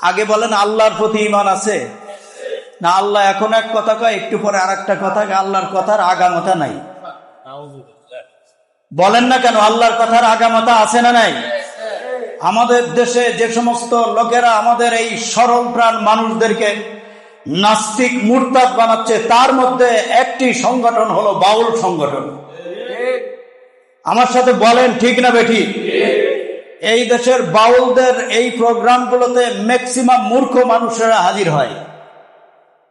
আগে বলেন আল্লাহর প্রতি ঈমান আছে না? আল্লাহ এখন এক কথা কয়, একটু পরে আর একটা কথা। আল্লাহর কথার আগামাথা নাই। বলেন না কেন? আল্লাহর কথার আগামাথা আছে না নাই? আমাদের দেশে যে সমস্ত লোকেরা আমাদের এই সরল প্রাণ মানুষদেরকে নাস্তিক মুরতাদ বানাচ্ছে, তার মধ্যে একটি সংগঠন হলো বাউল সংগঠন। আমার সাথে বলেন ঠিক না বেঠিক? এই দেশের বাউলদের এই প্রোগ্রামগুলোতে ম্যাক্সিমাম মূর্খ মানুষেরা হাজির হয়,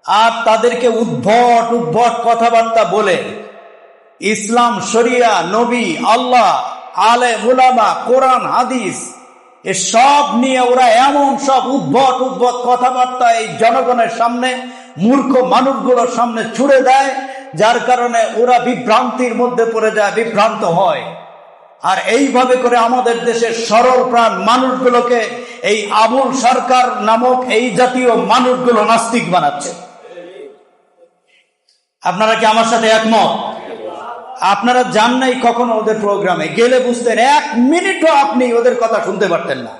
আর তাদেরকে উদ্ভট উদ্ভট কথাবার্তা বলে ইসলাম, শরিয়া, নবী, আল্লাহ, আলেম উলামা, কোরআন, হাদিস এসব নিয়ে ওরা এমন সব উদ্ভট উদ্ভট কথাবার্তা এই জনগণের সামনে, মূর্খ মানুষগুলোর সামনে ছুড়ে দেয়, যার কারণে ওরা বিভ্রান্তির মধ্যে পড়ে যায়, বিভ্রান্ত হয়। আর এইভাবে করে আমাদের দেশের সরল প্রাণ মানুষগুলোকে এই আবুল সরকার নামক এই জাতীয় মানুষগুলো নাস্তিক বানাচ্ছে। আপনারা কি আমার সাথে একমত? আপনারা যান নাই কখনো ওদের প্রোগ্রামে, গেলে বুঝতেন, এক মিনিটও আপনি ওদের কথা শুনতে পারতেন না।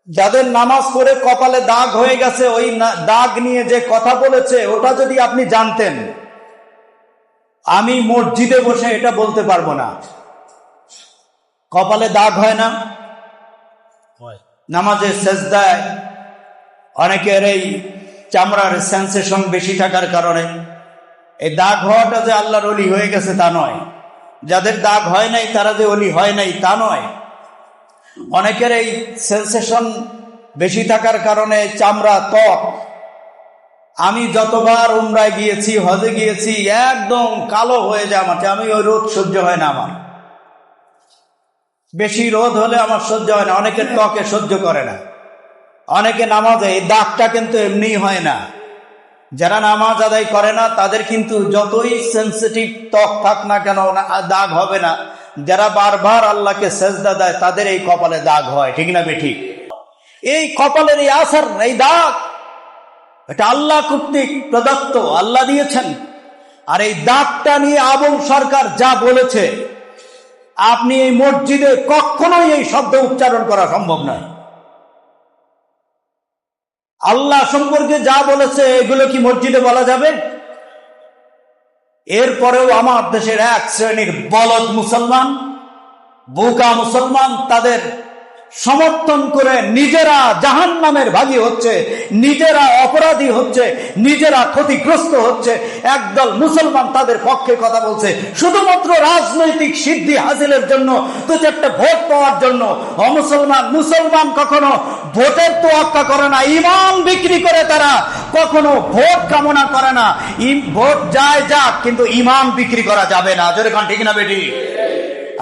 যাদের নামাজ পড়ে কপালে দাগ হয়ে গেছে, ওই দাগ নিয়ে যে কথা বলেছে ওটা যদি আপনি জানতেন, আমি মসজিদে বসে এটা বলতে পারবো না। কপালে দাগ হয় না? নামাজে সেজদায় অনেকের এই চামড়ার সেন্সেশন বেশি থাকার কারণে এই দাগ হওয়াটা যে আল্লাহর ওলি হয়ে গেছে তা নয়। যাদের দাগ হয় নাই তারা যে ওলি হয় নাই তা নয়। অনেকের এই সেন্সেশন বেশি থাকার কারণে চামড়া, ত্বক, আমি যতবার উমরায় গিয়েছি, হজে গিয়েছি, একদম কালো হয়ে যায় আমার। আমি ওই রোদ সহ্য হয় না আমার, বেশি রোদ হলে আমার সহ্য হয় না। অনেকের ত্বকে সহ্য করে না। অনেকে নামাজে এই দাগটা কিন্তু এমনি হয় না। যারা নামাজ আদায় করে না তাদের কিন্তু যতই সেন্সিটিভ ত্বক থাক না কেন দাগ হবে না। যারা বারবার আল্লাহকে সেজদা দেয় তাদের এই কপালে দাগ হয়, ঠিক না বেঠিক? এই কপালের এই আসার, এই দাগ, এটা আল্লাহ কর্তৃক প্রদত্ত, আল্লাহ দিয়েছেন। আর এই দাগটা নিয়ে আবুল সরকার যা বলেছে, আপনি এই মসজিদে কখনোই এই শব্দ উচ্চারণ করা সম্ভব নয়। আল্লাহ সম্পর্কে যা বলেছে এগুলো কি মসজিদে বলা যাবে? এরপরেও আমার দেশের এক শ্রেণীর বলদ মুসলমান, বোকা মুসলমান তাদের সমর্থন করে নিজেরা জাহান্নামের ভাগী হচ্ছে, নিজেরা অপরাধী হচ্ছে, নিজেরা ক্ষতিগ্রস্ত হচ্ছে। একদল মুসলমান তাদের পক্ষে কথা বলছে শুধুমাত্র রাজনৈতিক সিদ্ধি হাসিলের জন্য, দু চারটে ভোট পাওয়ার জন্য। মুসলমান কখনো ভোটের তোয়াক্কা করে না, ঈমান বিক্রি করে তারা কখনো ভোট কামনা করে না। ভোট যায় যাক, কিন্তু ঈমান বিক্রি করা যাবে না। জোরে কান ঠিক না বেটি?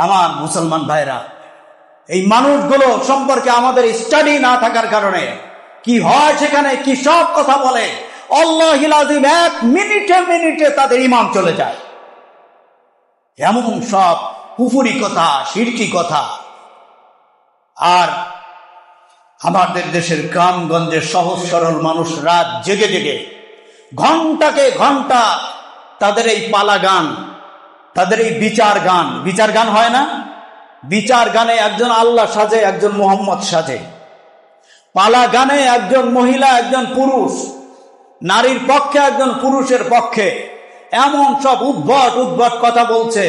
আমার মুসলমান ভাইরা, এই মানুষগুলো সম্পর্কে আমাদের স্টাডি না থাকার কারণে কি হয়, সেখানে কি সব কথা বলে, আল্লাহুল আযীম, এক মিনিটে মিনিটে তাদের ঈমান চলে যায়। এমন সব কুফরি কথা, শিরকি কথা। আর আমাদের দেশের গ্রামগঞ্জের সহজ সরল মানুষ রাত জেগে জেগে ঘন্টাকে ঘন্টা তাদের এই পালা গান, তাদের এই বিচার গান, বিচার গান হয় না? বিচার গানে একজন আল্লাহ সাজে, একজন মুহাম্মদ সাজে। পালা গানে একজন মহিলা, একজন পুরুষ, নারীর পক্ষে একজন পুরুষের পক্ষে, এমন সব উদ্ভট উদ্ভট কথা বলছে।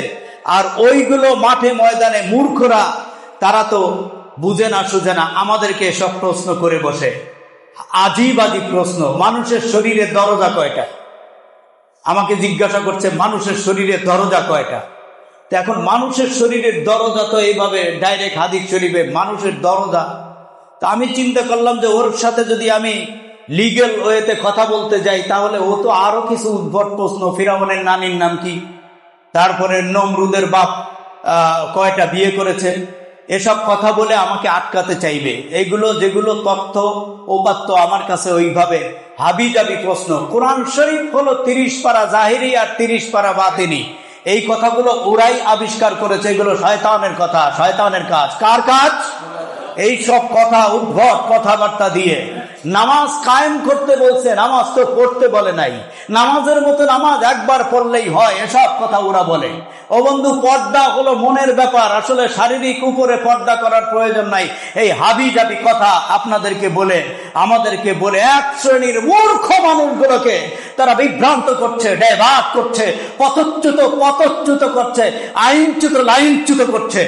আর ওইগুলো মাঠে ময়দানে মূর্খরা, তারা তো বুঝে না সুঝে না, আমাদেরকে সব প্রশ্ন করে বসে, আজীব আজীব প্রশ্ন। মানুষের শরীরে দরজা কয়টা? আমাকে জিজ্ঞাসা করছে মানুষের শরীরে দরজা কয়টা? তো এখন মানুষের শরীরের দরজা তো এইভাবে ডাইরেক্ট হাদিস শরীফে মানুষের দরজা। তা আমি চিন্তা করলাম যে ওর সাথে যদি আমি লিগ্যাল ওয়েতে কথা বলতে যাই, তাহলে ও তো আরো কিছু উদ্ভট প্রশ্ন, ফিরাউনের নানির নাম কি, তারপরে নমরুদের বাপ কয়টা বিয়ে করেছে, এসব কথা বলে আমাকে আটকাতে চাইবে। এগুলো যেগুলো তথ্য উপাত্ত আমার কাছে ওইভাবে হাবিজাবি প্রশ্ন। কোরআন শরীফ হলো 30 পারা জাহিরি আর 30 পারা বাতিনি। এই কথাগুলো ওরাই আবিষ্কার করেছে। এগুলো শয়তানের কথা, শয়তানের কাজ। কার কাজ? এই সব কথা, উদ্ভট কথাবার্তা দিয়ে নামাজ কায়েম করতে বলছে, নামাজ তো পড়তে বলে নাই। নামাজের মতো নামাজ একবার পড়লেই হয়, এসব কথা ওরা বলে। ও বন্ধু, পর্দা হলো মনের ব্যাপার, আসলে শারীরিক উপরে পর্দা করার প্রয়োজন নাই। এই হাবি জাবি কথা আপনাদেরকে বলে, আমাদেরকে বলে এক শ্রেণীর মূর্খ মানুষগুলোকে তারা বিভ্রান্ত করছে, ডাইভার্ট করছে, পথচ্যুত করছে, লাইনচ্যুত করছে।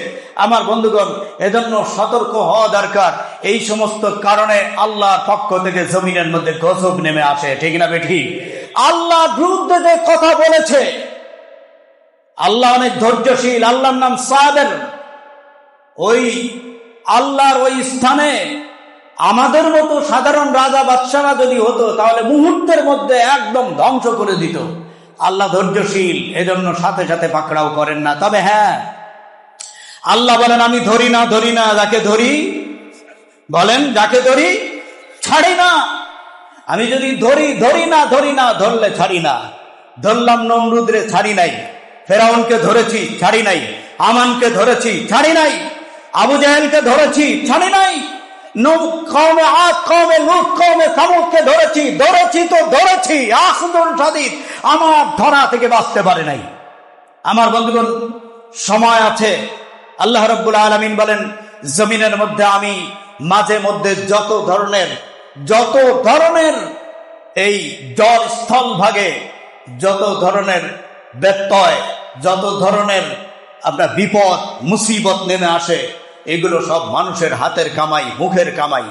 আমার বন্ধুগণ, এজন্য সতর্ক হওয়া দরকার। এই সমস্ত কারণে আল্লাহর পক্ষ থেকে জমিনের মধ্যে গজব নেমে আসে, ঠিক না বেঠিক? আল্লাহর বিরুদ্ধে যে কথা বলেছে, আল্লাহ অনেক ধৈর্যশীল, আল্লাহর নাম সাবের। ওই আল্লাহর ওই স্থানে আমাদের মতো সাধারণ রাজা বাদশারা যদি হতো, তাহলে মুহূর্তের মধ্যে একদম ধ্বংস করে দিত। আল্লাহ ধৈর্যশীল, এজন্য সাথে সাথে পাকড়াও করেন না। তবে হ্যাঁ, আল্লাহ বলেন আমি ধরি না, যাকে ধরি, বলেন যাকে ধরি ছাড়ি না। আমি যদি ধরি না, ধরলে ছাড়ি না। ধরলাম নমরুদরে, ছাড়ি নাই। ফেরাউনকে ধরেছি, ছাড়ি নাই। আমানকে ধরেছি, ছাড়ি নাই। আবু জাহেলকে ধরেছি, ছাড়ি নাই। কওমে আদ, কওমে লূত, কওমে সামূদকে ধরেছি তো ধরেছি। আখদুন শাদীদ, আমার ধরা থেকে বাঁচতে পারে নাই। আমার বন্ধুগণ, সময় আছে। আল্লাহ রাব্বুল আলামিন বলেন, জমিনের মধ্যে আমি মাঝে মধ্যে যত ধরনের এই জল স্থল ভাগে, যত ধরনের ব্যত্যয়, যত ধরনের আপনার বিপদ মুসিবত নেমে আসে, এগুলো সব মানুষের হাতের কামাই, মুখের কামাই।